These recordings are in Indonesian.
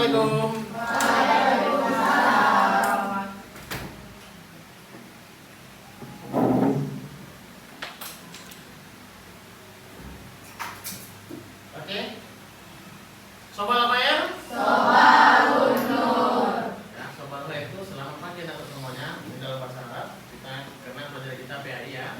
Assalamualaikum. Oke. Sobat apa ya? Sobalun Nur. Ya, sobat apa itu selamat pagi untuk semuanya. Di dalam bahasa Arab kita karena pelajaran kita PAI ya.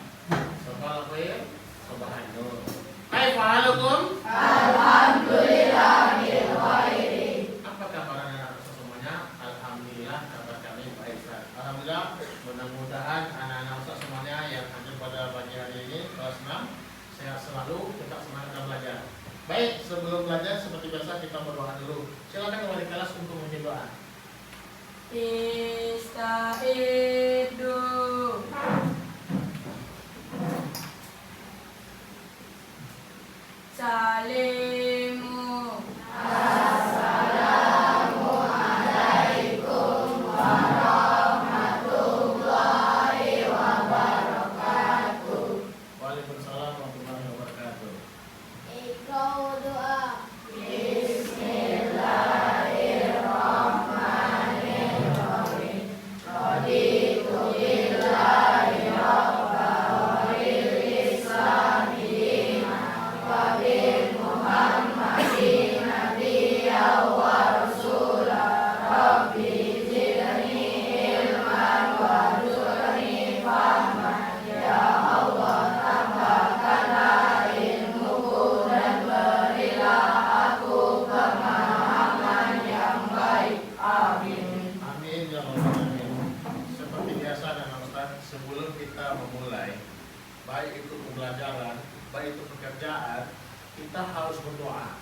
Sobat apa ya? Sobat Nur. Hai, waalaikum. Alhamdulillah bil khairi. Apa kabar anak-anak semuanya? Alhamdulillah kabar kami baik. Alhamdulillah, mudah-mudahan anak-anak Ustaz semuanya yang hadir pada pagi hari ini kelas 6 sehat selalu, tetap semangat dalam belajar. Baik, sebelum belajar seperti biasa kita berdoa dulu. Silakan kembali kelas untuk memimpin doa. Istaidu. Salimu. Assalamualaikum warahmatullahi wabarakatuh. Waalaikumsalam warahmatullahi wabarakatuh. Iqra'u doa. Amin ya rabbal alamin. Seperti biasa dan Ustaz, sebelum kita memulai baik itu pembelajaran, baik itu pekerjaan, kita harus berdoa.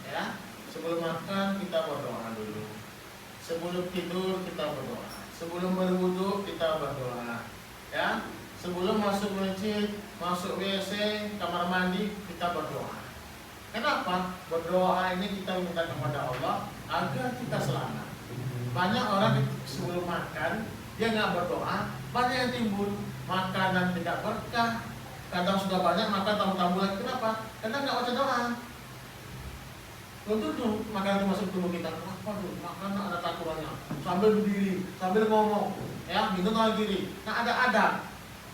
Ya, sebelum makan kita berdoa dulu. Sebelum tidur kita berdoa. Sebelum berwudu kita berdoa. Ya, sebelum masuk masjid, masuk WC, kamar mandi kita berdoa. Kenapa? Berdoa ini kita minta kepada Allah agar kita selamat. Banyak orang sebelum makan dia nggak berdoa, banyak yang timbul makanan tidak berkah. Kadang sudah banyak makan tamu-tamu lagi. Kenapa? Karena nggak baca doa. Belum tentu makanan itu masuk ke tubuh kita. Waduh, makanan ada takarannya. Sambil berdiri, sambil ngomong, ya minum lagi. Nah ada adab.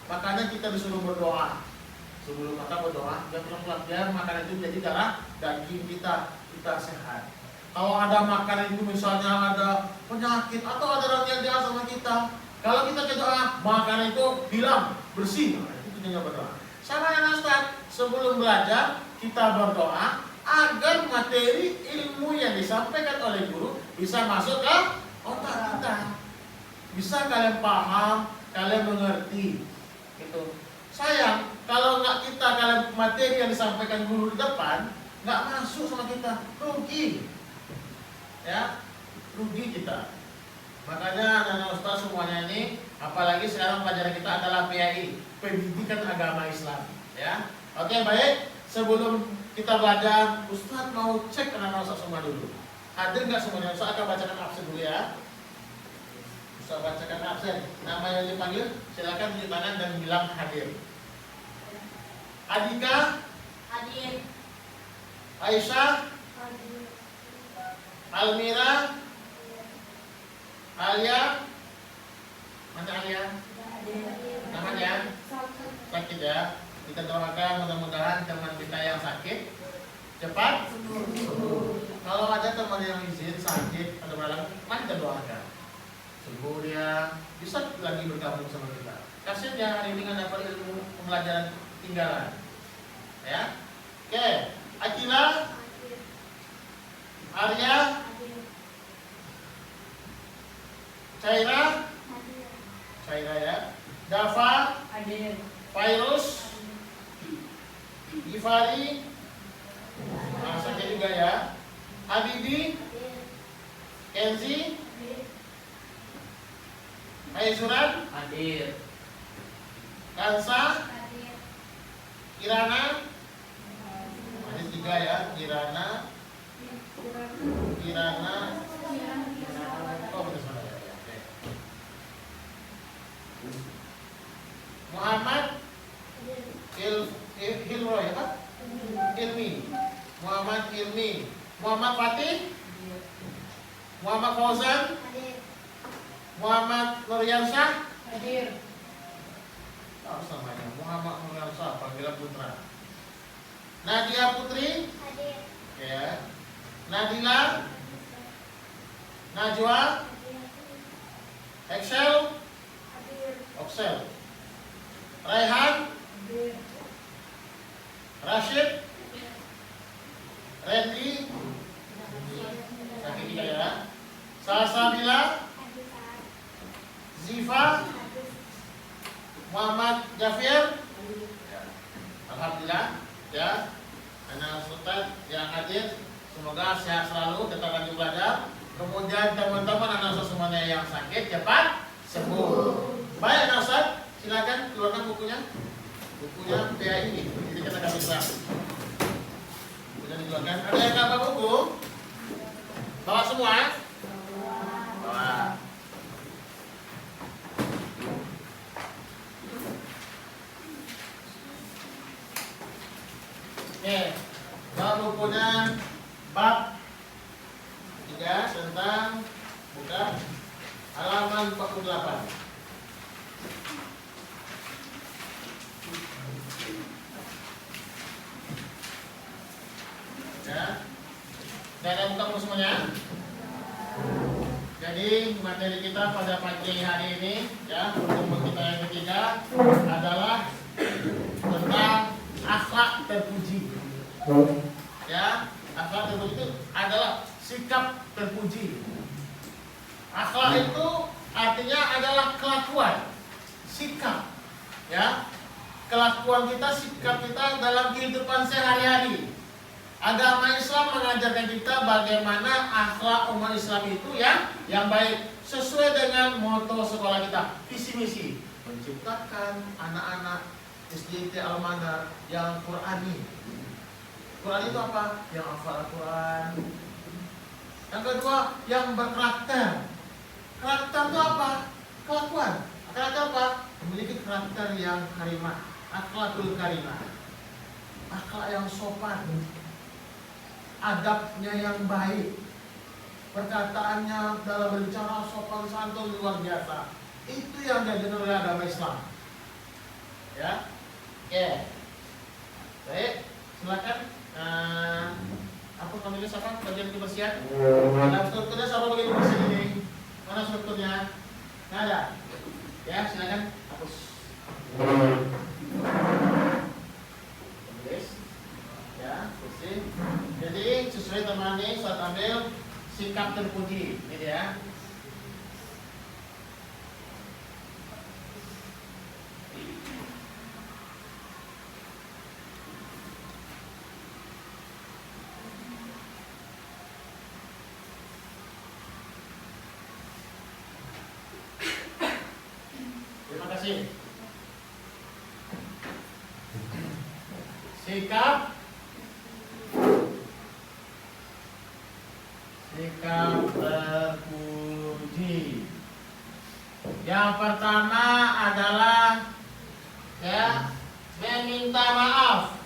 Makanya kita disuruh berdoa. Sebelum makan berdoa, biar makanan itu menjadi darah daging kita sehat. Kalau ada makanan itu misalnya ada penyakit atau ada orang yang jahat sama kita, kalau kita berdoa, makanan itu hilang, bersih. Nah, itu tujuannya berdoa. Sama dengan Ustaz, sebelum belajar kita berdoa agar materi ilmu yang disampaikan oleh guru bisa masuk ke otak kita. Bisa kalian paham, kalian mengerti. Gitu. Sayang, kalau nggak kita kalian materi yang disampaikan guru di depan nggak masuk sama kita, rugi. Ya, rugi kita. Makanya anak Ustaz semuanya ini, apalagi sekarang pelajaran kita adalah PAI, Pendidikan Agama Islam. Ya, oke baik. Sebelum kita belajar, Ustaz mau cek anak Ustaz semua dulu. Hadir nggak semuanya? Ustaz akan bacakan absen dulu ya. Ustaz bacakan absen. Nama yang dipanggil, silakan tunjuk tangan dan bilang hadir. Adika, Hadir. Aisyah, Hadir. Almira, Alia, mana Alia? Tahan ya, sakit ya. Kita doakan mudah-mudahan teman kita yang sakit cepat sembuh. Kalau ada teman yang izin sakit atau berhalangan, mari kita doakan sembuh dia, bisa lagi bergabung sama kita. Kasihan ya hari ini nggak dapat ilmu pembelajaran tinggalan. Ya, oke. Akila, Arya, Caira ya, Dava, Hadir. Fairuz, Gifari, masaknya juga ya, Habibi, Kenzi, Aizuran, Hadir. Kansa, Kirana, ada 3 ya, Kirana, oh betul salah ya. Oke. Muhammad Hilroy apa? Ilmi. Muhammad Ilmi. Muhammad Fatih. Muhammad Fauzan, Hadir. Muhammad Nuryansyah, Hadir. apa namanya? Muhammad Nuryansyah, panggilan putra. Nadia Putri, Hadir. ya. Nadila, Najwa, Excel, Hadir. Oxel, Raihan, Hadir. Rashid, Randy, kaki tiga ya. Salsabila, Ziva, Muhammad Jafir, ya. Alhamdulillah, ya. Anak Sultan yang hadir, semoga sehat selalu, tetap lanjut belajar. Kemudian teman-teman anak Ustaz semuanya yang sakit cepat sembuh. Baik anak Ustaz, silakan keluarkan bukunya. Bukunya PAI ini, jadi kita akan bisa. Bukunya dikeluarkan. Ada yang nggak bawa buku? Bawa semua? Bawa. Oke, bawa bukunya bab 3 tentang buka halaman 48. Ya, dan ada buka buku semuanya. Jadi materi kita pada pagi hari ini, ya, pertemuan kita yang ketiga adalah tentang akhlak terpuji. Ya, akhlak terpuji itu adalah sikap terpuji. Akhlak itu artinya adalah kelakuan, sikap, ya, kelakuan kita, sikap kita dalam kehidupan sehari-hari. Agama Islam mengajarkan kita bagaimana akhlak umat Islam itu yang baik, sesuai dengan moto sekolah kita, visi misi menciptakan anak-anak SDT Al-Manar yang Qurani. Quran itu apa? Yang hafal Al-Quran. Yang kedua, yang berkarakter. Karakter itu apa? Kelakuan. Karakter apa? Memiliki karakter yang karimah, akhlakul karimah, akhlak yang sopan, adabnya yang baik, perkataannya dalam berbicara sopan santun luar biasa. Itu yang diajarkan oleh agama Islam. Ya, oke, baik, silakan. Apa namanya, siapa bagian kebersihan? Dalam strukturnya siapa bagian kebersihan ini? Mana strukturnya? Nggak ada. Ya, silakan hapus. Tulis. Ya, bersih. Jadi sesuai teman ini, saya ambil sikap terpuji, gitu ya. Terima kasih. Sikap terpuji. Yang pertama adalah meminta maaf.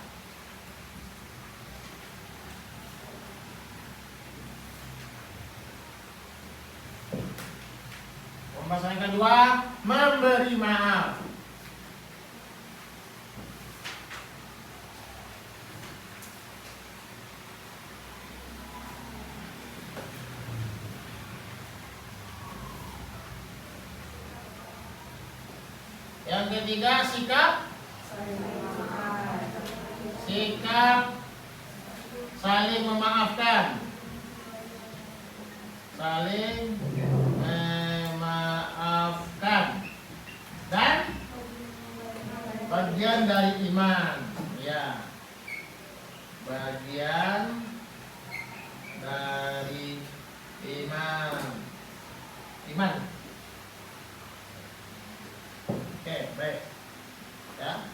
Pembahasan yang kedua, memberi maaf. Yang ketiga, sikap saling memaafkan. Saling memaafkan. Dan bagian dari iman. Ya. Bagian dari iman. Iman. Oke, baik. Ya.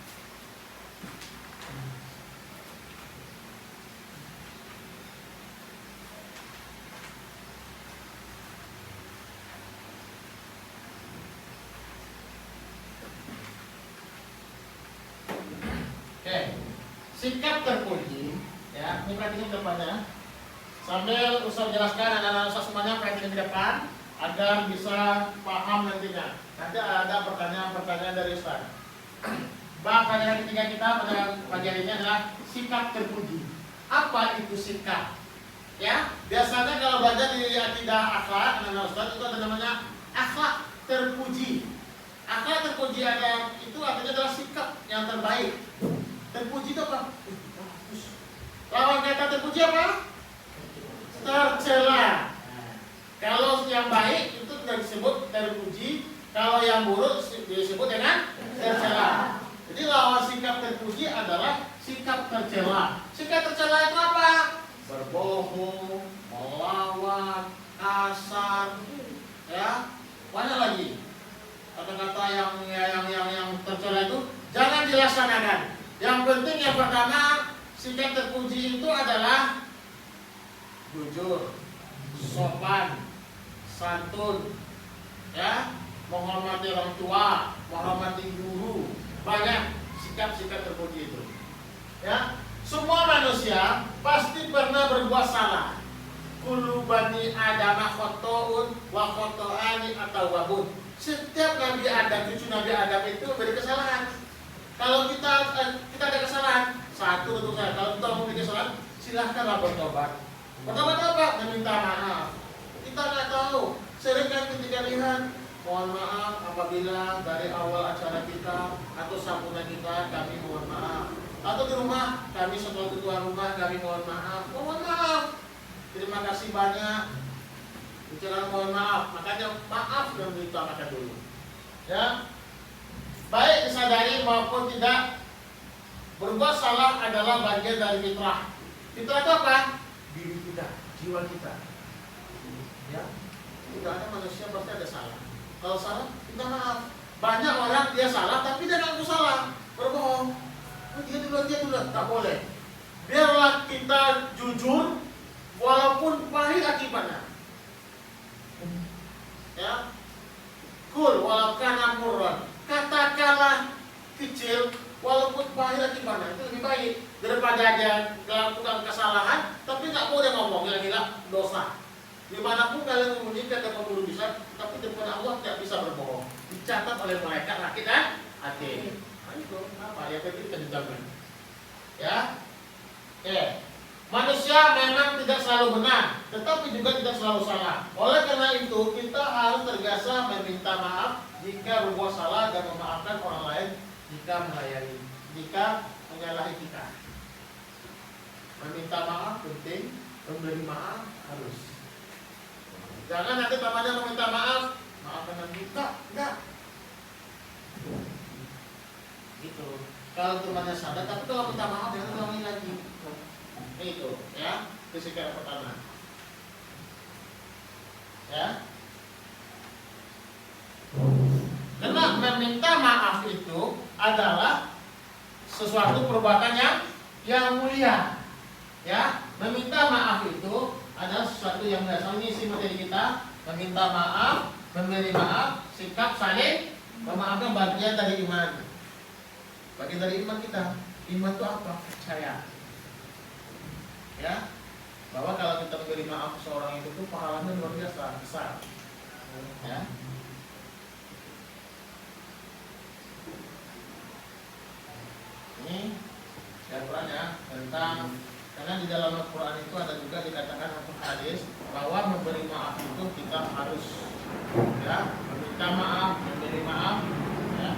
Oke. Sikap terpuji, ya, ini perhatikan depannya. Sambil Ustaz jelaskan anak-anak Ustaz semuanya perhatikan di depan agar bisa paham nantinya. Nanti ada pertanyaan-pertanyaan dari Ustaz. Bab yang ketiga kita pada pagi hari ini adalah sikap terpuji. Apa itu sikap? Ya, biasanya kalau belajar di akidah akhlak anak-anak Ustaz itu ada namanya akhlak terpuji. Akhlak terpuji itu artinya adalah sikap yang terbaik. Terpuji itu apa? Bagus. Lawan kata terpuji apa? Tercela. Kalau yang baik itu tidak disebut terpuji, kalau yang buruk disebut dengan tercela. Jadi lawan sikap terpuji adalah sikap tercela. Sikap tercela itu apa? Berbohong, melawan, kasar, ya, banyak lagi kata-kata yang tercela itu jangan dilaksanakan. Yang penting yang pertama sikap terpuji itu adalah jujur, sopan, santun, ya, menghormati orang tua, menghormati guru, banyak sikap-sikap terpuji itu. Ya, semua manusia pasti pernah berbuat salah. Kullu bani Adam khotoun wa khotoani atau wabun. Setiap Nabi Adam, cucu Nabi Adam itu berkesalahan. Kalau kita ada kesalahan, satu untuk saya. Kalau kita memiliki kesalahan, silahkanlah bertobat. Bertobat apa? Meminta maaf. Kita nggak tahu. Sering kan ketika lihat, mohon maaf apabila dari awal acara kita atau sambutan kita kami mohon maaf. Atau di rumah kami sebagai ketua rumah kami mohon maaf. Mohon maaf. Terima kasih banyak. Bicara mohon maaf. Makanya maaf dan diutamakan dulu. Ya. Baik disadari maupun tidak, berbuat salah adalah bagian dari fitrah. Fitrah itu apa? Diri kita, jiwa kita. Ya. Tidak ada manusia pasti ada salah. Kalau salah, minta maaf. Banyak orang dia salah tapi dia ngaku salah, berbohong. Oh, dia duluan, tak boleh. Biarlah kita jujur, walaupun pahit akibatnya. Ya, kul walau kana murran. Katakanlah kecil, walaupun pahit akibatnya itu lebih baik daripada dia melakukan kesalahan, tapi nggak boleh ngomong gila-gila dosa. Dimanapun kalian menyembunyikan dan membunuh bisa, tapi di depan Allah tidak bisa berbohong. Dicatat oleh malaikat laki dan hati. Nah itu apa? Ya tadi kita dijamin. Ya, manusia memang tidak selalu benar, tetapi juga tidak selalu salah. Oleh karena itu kita harus terbiasa meminta maaf jika berbuat salah dan memaafkan orang lain jika menyalahi kita. Meminta maaf penting, memberi maaf harus. Jangan nanti namanya meminta maaf, maafkan nanti enggak. Gitu. Kalau temannya sadar, tapi kalau minta maaf jangan ulangi lagi. Itu, ya, itu sikap pertama. Ya. Karena meminta maaf itu adalah sesuatu perbuatan yang mulia. Ya, meminta maaf itu adalah sesuatu yang mulia. Ini isi materi kita, meminta maaf, memberi maaf, sikap saling memaafkan bagian dari iman. Bagian dari iman kita. Iman itu apa? Percaya. Ya, bahwa kalau kita memberi maaf seorang itu tuh pahalanya luar biasa besar. Ya. Ini Al-Quran ya, tentang, karena di dalam Al-Quran itu ada juga dikatakan dalam hadis bahwa memberi maaf itu kita harus, ya, meminta maaf, memberi maaf, ya.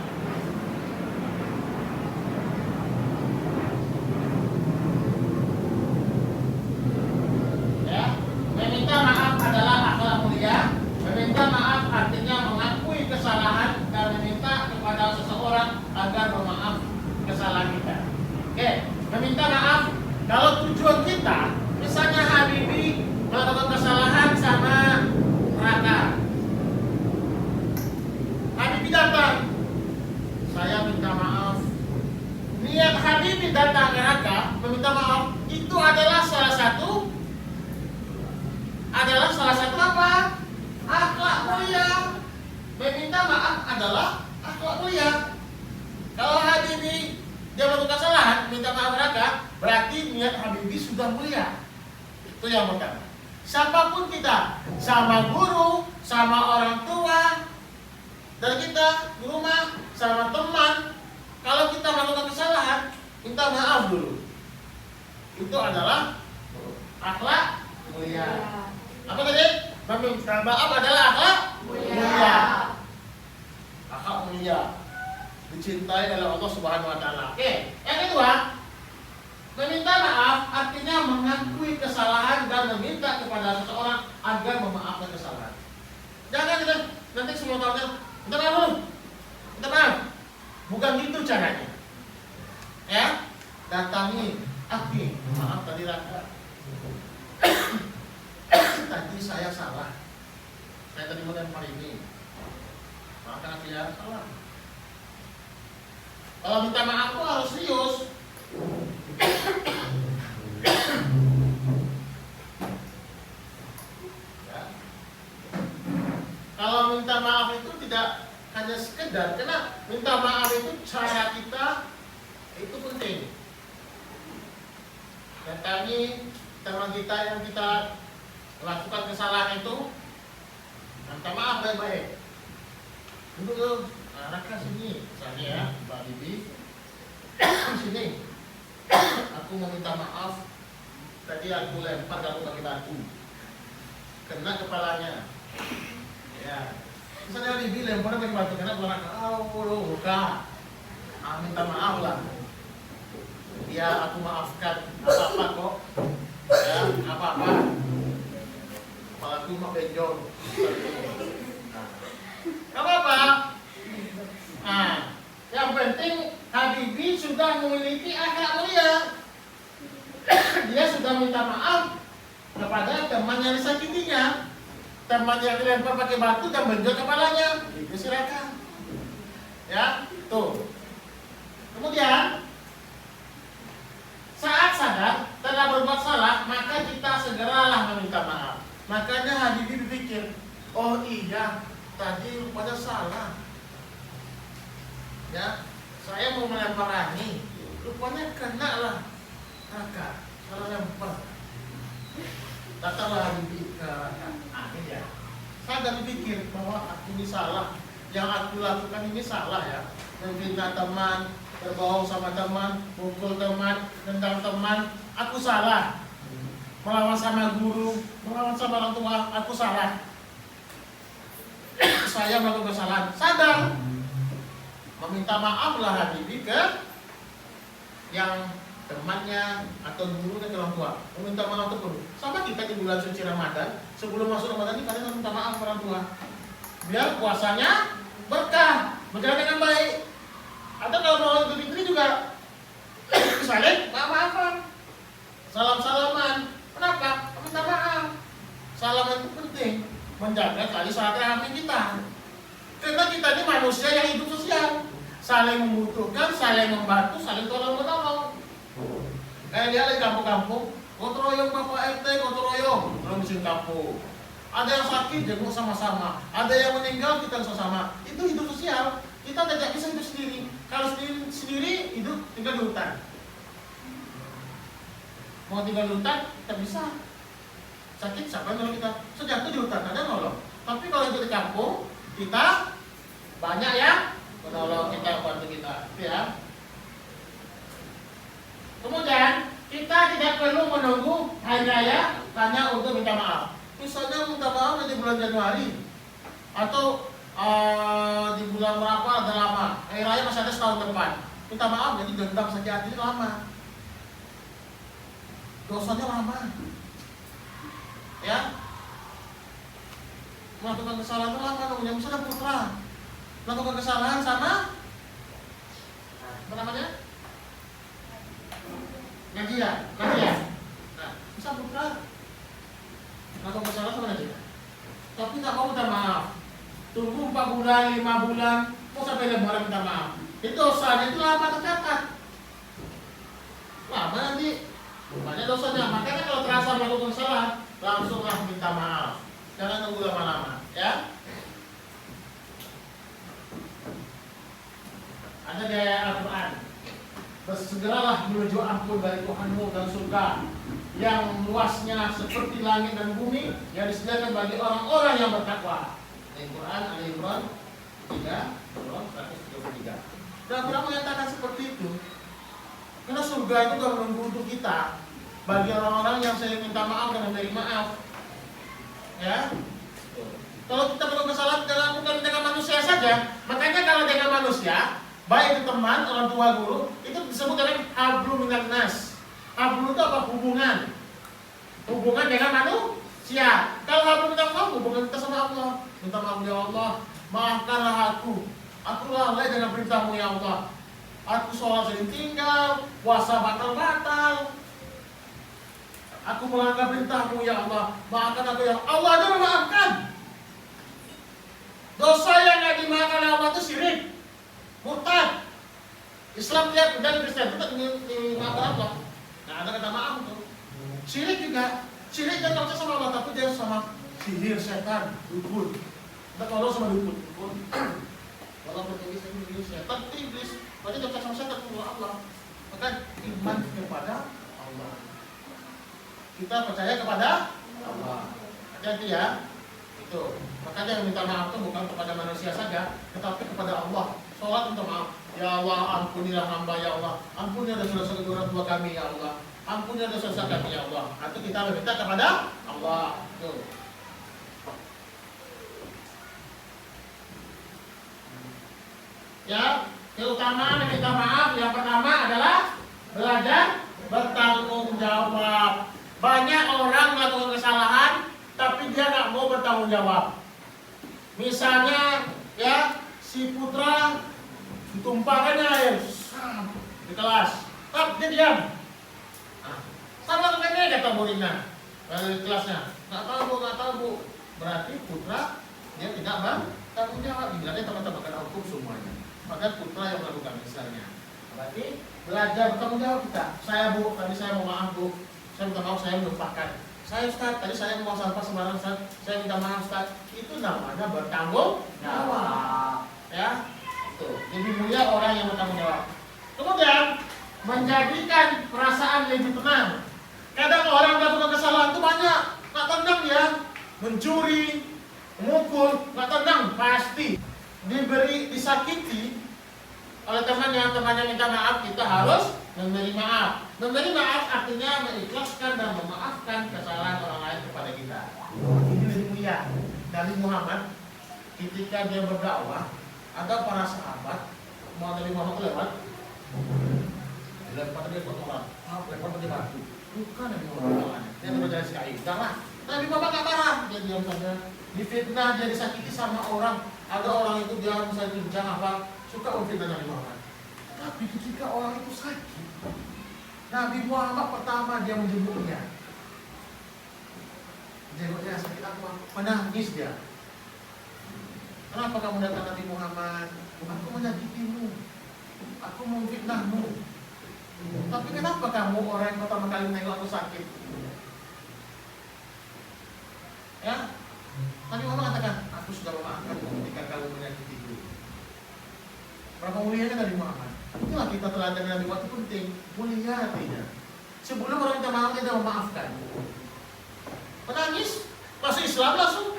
Ya, meminta maaf adalah akhlak mulia. Meminta maaf artinya mengakui kesalahan dan meminta kepada seseorang agar memaaf kesalahan kita. Oke, meminta maaf kalau tujuan kita, misalnya Habibie melakukan kesalahan sama Raka. Habibie datang, saya minta maaf. Niat Habibie datang ke Raka meminta maaf itu adalah salah satu apa? Akhlak mulia. Meminta maaf adalah akhlak mulia. Kalau Habibie dia melakukan kesalahan, minta maaf mereka, berarti niat Habibie sudah mulia. Itu yang pertama. Siapapun kita, sama guru, sama orang tua, dan kita di rumah, sama teman, kalau kita melakukan kesalahan, minta maaf dulu. Itu adalah akhlak mulia. Apa tadi? Meminta maaf adalah akhlak mulia. Akhlak mulia. Dicintai oleh Allah Subhanahu wa taala. Oke, yang kedua, meminta maaf artinya mengakui kesalahan dan meminta kepada seseorang agar memaafkan kesalahan. Jangan kita nanti semua tahu minta maaf dulu. Minta maaf. Bukan gitu caranya. Ya, datangi, Aki, maaf tadi Raka. Tadi saya salah. Saya tadi melempar ini. Maafkan Aki ya, salah. Kalau minta maaf tuh harus serius. Ya. Kalau minta maaf itu tidak hanya sekedar, karena minta maaf itu cara kita itu penting. Datangi teman kita yang kita lakukan kesalahan itu, minta maaf baik-baik. Duduk, Raka sini, misalnya ya, Mbak Bibi, sini. Aku mau minta maaf. Tadi aku lempar kamu pakai batu, kena kepalanya. Ya, misalnya Bibi lempar pakai batu, kena kepala Raka. Luka. Minta maaf lah. Ya, aku maafkan. Apa-apa kok. Ya, apa-apa. Kepalaku mah benjol. Apa-apa. Nah, yang penting Habibie sudah memiliki akhlak mulia. Dia sudah minta maaf kepada teman yang disakitinya, teman yang dilempar pakai batu dan benjol kepalanya. Itu silakan. Ya, tuh. Kemudian saat sadar telah berbuat salah, maka kita segeralah meminta maaf. Makanya Habibie berpikir, oh iya, tadi rupanya salah. Ya, saya mau melempar Ani, rupanya kena lah Raka, salah lempar. Datanglah Habibie ke Ani ya. Saya dan berpikir bahwa aku ini salah, yang aku lakukan ini salah ya. Menghina teman, berbohong sama teman, pukul teman, tendang teman, aku salah. Melawan sama guru, melawan sama orang tua, aku salah. Saya melakukan kesalahan, sadar. Meminta maaf lah Habibie ke yang temannya atau gurunya ke orang tua. Meminta maaf itu sama kita di bulan suci Ramadan. Sebelum masuk Ramadan ini kalian minta maaf ke orang tua. Biar puasanya berkah, berjalan dengan baik. Atau kalau mau Idul Fitri juga saling maaf-maafan, salam-salaman. Kenapa? Minta maaf. Salaman itu penting, menjaga tali silaturahmi kita. Karena kita ini manusia yang hidup sosial, saling membutuhkan, saling membantu, saling tolong-menolong. Kayak dia di kampung-kampung, gotong royong Bapak RT, gotong royong, belum mesin kampung. Ada yang sakit, jenguk sama-sama. Ada yang meninggal, kita sama-sama. Itu hidup sosial. Kita tidak bisa hidup sendiri. Kalau sendiri hidup tinggal di hutan. Mau tinggal di hutan, tidak bisa. Sakit, siapa yang nolong kita? Sejatuh di hutan, ada nolong. Tapi kalau hidup di kampung, kita banyak yang menolong kita, bantu kita, ya. Kemudian kita tidak perlu menunggu hari raya hanya untuk minta maaf. Misalnya minta maaf di bulan Januari atau di bulan berapa ada lama, hari raya masih ada setahun depan. Minta maaf jadi dendam sakit hati lama, dosanya lama, ya. Melakukan kesalahan itu lama namanya. Misalnya putra melakukan kesalahan sama apa namanya? Nadia. Nah, bisa putra melakukan kesalahan sama Nadia, tapi tak mau minta maaf. Tunggu 4 bulan, 5 bulan, kok sampai lebaran minta maaf. Itu dosanya itu lama tercatat. Lama nanti banyak dosanya. Makanya kalau terasa melakukan kesalahan, langsunglah minta maaf. Jangan tunggu lama-lama, ya. Ada di ayat Al-Quran, bersegeralah menuju ampun dari Tuhanmu dan surga yang luasnya seperti langit dan bumi yang disediakan bagi orang-orang yang bertakwa. Al-Quran Al-Imran 133. Dan Quran menyatakan seperti itu. Karena surga itu gak menunggu untuk kita. Bagi orang-orang yang sering minta maaf dan memberi maaf. Ya. Kalau kita berbuat kesalahan bukan dengan manusia saja. Makanya kalau dengan manusia, baik itu teman, orang tua, guru, itu disebut dengan hablum minan nas. Hablum itu apa? Hubungan. Hubungan dengan manusia. Kalau hablum minan Allah, hubungan kita sama Allah. Minta maaf ya Allah, maafkanlah aku. Aku lalai dengan perintahmu ya Allah. Aku sholat sering tinggal, puasa batal-batal. Aku melanggar perintahmu ya Allah. Maafkan aku ya Allah. Aja memaafkan. Dosa yang gak dimaafkan oleh Allah itu syirik, murtad. Islam lihat dan Kristen tetap dimaafkan Allah. Nah ada kata maaf tuh. Syirik juga. Syirik dan kalau sama Allah tapi dia sama sihir, setan, dukun. Kita kalau sama dukun. Walaupun iblis itu setan, itu iblis. Berarti dia sama setan itu Allah. Maka iman kepada Allah. Kita percaya kepada Allah. Hati-hati ya. Itu. Makanya yang minta maaf itu bukan kepada manusia saja, tetapi kepada Allah. Sholat minta maaf. Ya Allah, ampunilah hamba ya Allah. Ampunilah dosa-dosa orang tua kami ya Allah. Ampunilah dosa-dosa kami ya Allah. Atau kita meminta kepada Allah. Tuh. Ya, keutamaan meminta maaf yang pertama adalah belajar bertanggung jawab. Banyak orang melakukan kesalahan tapi dia nggak mau bertanggung jawab. Misalnya ya si putra ditumpahkannya air di kelas, tapi dia diam. Sama dengan kata muridnya dari kelasnya, nggak tahu bu. Berarti putra dia tidak bertanggung jawab. Bilangnya teman-teman kena hukum semuanya. Maka putra yang melakukan misalnya. Berarti belajar bertanggung jawab kita. Saya bu, tadi saya mau maaf bu. Saya minta maaf, saya melupakan. Saya Ustaz, tadi saya mau sampah sembarang Ustaz. Saya minta maaf Ustaz. Itu namanya bertanggung jawab. Ya, itu. Lebih mulia orang yang bertanggung jawab. Kemudian menjadikan perasaan lebih tenang. Kadang orang melakukan kesalahan itu banyak, nggak tenang ya. Mencuri, memukul, nggak tenang pasti. Disakiti oleh temannya minta maaf, kita harus memberi maaf. Memberi maaf artinya mengikhlaskan dan memaafkan kesalahan orang lain kepada kita. Ini lebih mulia. Nabi Muhammad ketika dia berdakwah, ada para sahabat mau Nabi Muhammad lewat, lempar dia ke orang, lempar dia batu. Bukan Nabi Muhammad, dia berjalan sekali. Jangan. Nabi Muhammad gak marah, dia diam saja. Difitnah, dia disakiti sama orang. Ada orang itu dia misalnya bincang apa, suka memfitnah Nabi Muhammad. Tapi ketika orang itu sakit, Nabi Muhammad pertama dia menjemputnya. Jenggotnya sakit apa? Menangis dia. Kenapa kamu datang Nabi Muhammad? Aku menyakitimu, aku memfitnahmu. Tapi kenapa kamu orang yang pertama kali menengok aku sakit? Ya, Nabi Muhammad katakan, aku sudah memaafkanmu ketika kamu menyakitiku. Berapa mulianya Nabi Muhammad? Itulah kita teladan Nabi Muhammad itu penting, mulia hatinya. Sebelum orang minta maaf dia memaafkan. Menangis, masuk Islam langsung.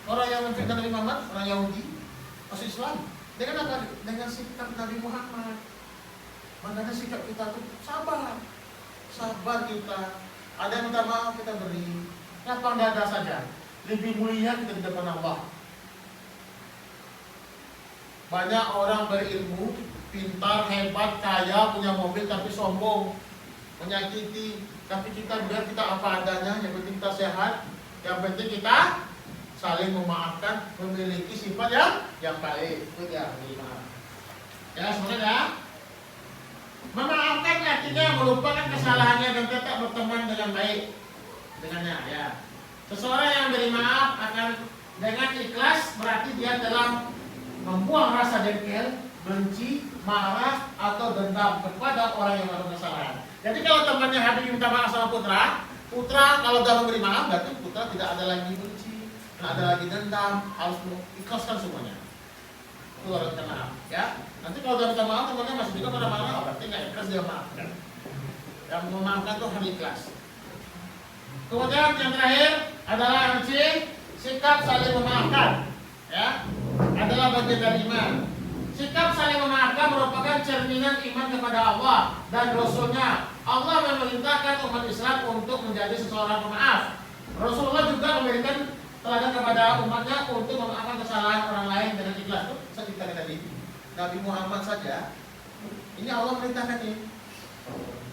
Orang yang memfitnah Nabi Muhammad, orang Yahudi, masuk Islam. Dengan apa? Dengan sikap Nabi Muhammad. Makanya sikap kita itu sabar. Sabar kita. Ada yang minta maaf kita beri. Lapang dada saja. Lebih mulia kita di depan Allah. Banyak orang berilmu, pintar, hebat, kaya, punya mobil tapi sombong, menyakiti. Tapi kita biar kita apa adanya, yang penting kita sehat, yang penting kita saling memaafkan, memiliki sifat yang baik. Itu dia, maaf. Ya, sebenarnya memaafkan artinya melupakan kesalahannya dan tetap berteman dengan baik dengannya. Ya, seseorang yang beri maaf akan dengan ikhlas berarti dia telah membuang rasa dengkel, benci, marah atau dendam kepada orang yang melakukan kesalahan. Jadi kalau temannya Habib minta maaf sama putra kalau sudah memberi maaf berarti putra tidak ada lagi benci, tidak ada lagi dendam, harus ikhlaskan semuanya. Itu harus minta maaf, ya. Nanti kalau sudah minta maaf temannya masih juga pada marah, berarti nggak ikhlas dia maafkan. Yang memaafkan itu harus ikhlas. Kemudian yang terakhir adalah yang C, sikap saling memaafkan. Ya, adalah bagian dari iman. Sikap saling memaafkan merupakan cerminan iman kepada Allah dan Rasulnya. Allah memerintahkan umat Islam untuk menjadi seseorang pemaaf. Rasulullah juga memberikan teladan kepada umatnya untuk memaafkan kesalahan orang lain dengan ikhlas. Itu saya tadi. Nabi Muhammad saja, ini Allah merintahkan ini.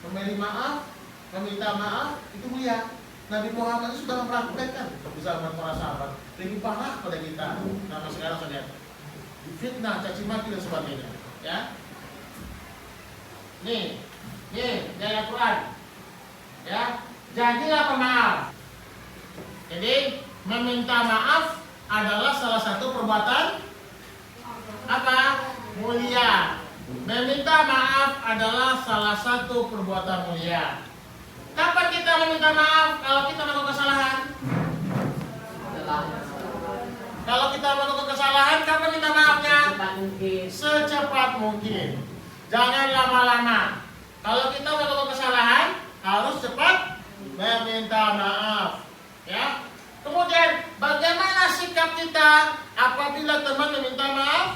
Memberi maaf, meminta maaf, itu mulia. Nabi Muhammad itu sudah mempraktekkan bersama para sahabat. Lebih parah pada kita. Nama sekarang saja. Fitnah, caci maki dan sebagainya. Ya. Nih ayat Quran. Ya, jadilah pemaaf. Jadi meminta maaf adalah salah satu perbuatan apa? Mulia. Meminta maaf adalah salah satu perbuatan mulia. Kapan kita meminta maaf? Kalau kita melakukan kesalahan. Kalau kita melakukan kesalahan, kapan minta maafnya? Secepat mungkin. Jangan lama-lama. Kalau kita melakukan kesalahan, harus cepat meminta maaf. Ya. Kemudian, bagaimana sikap kita apabila teman meminta maaf?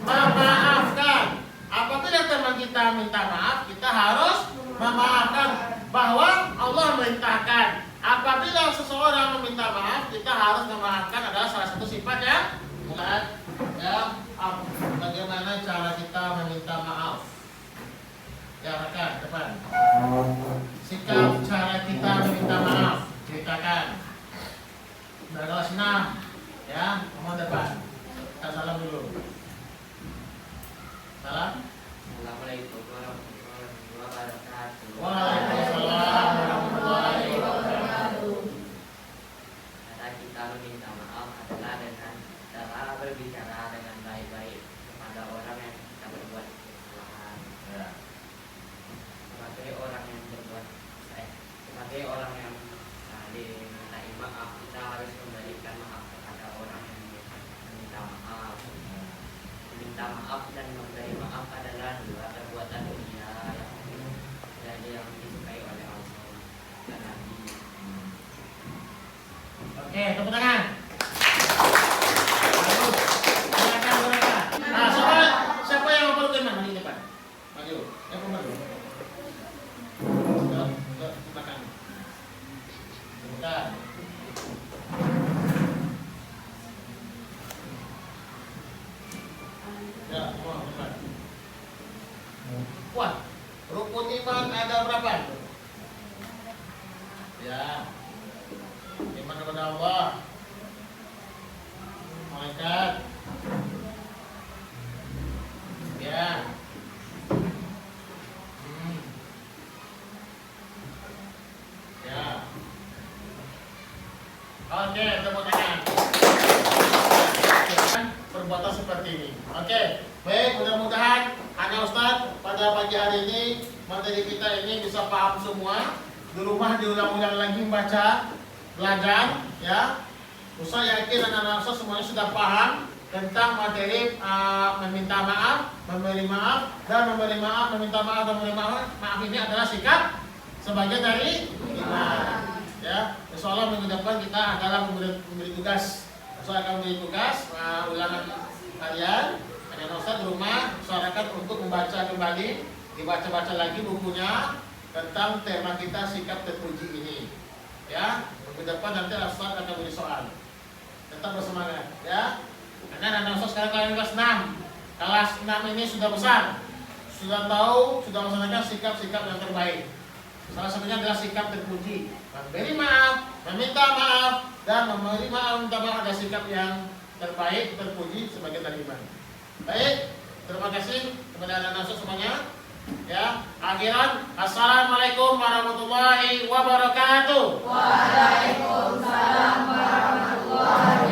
Memaafkan. Apabila teman kita minta maaf, kita harus memaafkan. Bahwa Allah merintahkan apabila seseorang meminta maaf, kita harus memaafkan adalah salah satu sifatnya. Ya, bagaimana cara kita meminta maaf? Ya, rekan, depan. Sikap cara kita meminta maaf, ceritakan. Dari kelas 6, ya, ngomong depan. Kita salam dulu. Salam. Assalamualaikum warahmatullahi wabarakatuh. Waalaikumsalam warahmatullahi wabarakatuh. Cara kita meminta maaf adalah dengan cara berbicara dengan baik-baik kepada orang yang kita berbuat kesalahan. Ya. Sebagai orang yang sebagai orang yang dimintai maaf, kita harus memberikan maaf kepada orang yang meminta maaf. Meminta maaf dan memberi maaf adalah dua perbuatan mulia yang disukai oleh Allah dan Nabi. Oke, tepuk tangan. Bagus. Silakan. Nah, siapa yang mau peluk Iman? Maju depan. Maju. Yang maju. Ke belakang. Bukan. Ya, semua depan. Kuat. Rukun iman ada berapa? Ya. Iman kepada Allah, malaikat, ya, ya. Oke, tepuk tangan. Perbuatan seperti ini. Oke, baik. Mudah-mudahan hanya Ustadz pada pagi hari ini materi kita ini bisa paham semua. Di rumah diulang-ulang lagi membaca, belajar, ya. Ustaz yakin anak-anak Ustaz semuanya sudah paham tentang materi meminta maaf, memberi maaf, dan memberi maaf, meminta maaf dan memberi maaf. Maaf ini adalah sikap sebagian dari iman. Ya, insyaallah minggu depan kita adalah memberi tugas. Ustaz akan memberi tugas ulangan kalian. Anak Ustaz di rumah usahakan untuk membaca kembali, dibaca-baca lagi bukunya tentang tema kita sikap terpuji ini. Ya, minggu depan nanti Ustaz akan beri soal. Tetap bersemangat, ya. Karena anak Ustaz sekarang kelas 6. Kelas 6 ini sudah besar. Sudah tahu, sudah melaksanakan sikap-sikap yang terbaik. Salah satunya adalah sikap terpuji. Memberi maaf, meminta maaf, dan memberi maaf, minta maaf adalah sikap yang terbaik, terpuji sebagai dari iman. Baik, terima kasih kepada anak-anak semuanya. Ya, akhiran, assalamualaikum warahmatullahi wabarakatuh. Waalaikumsalam warahmatullahi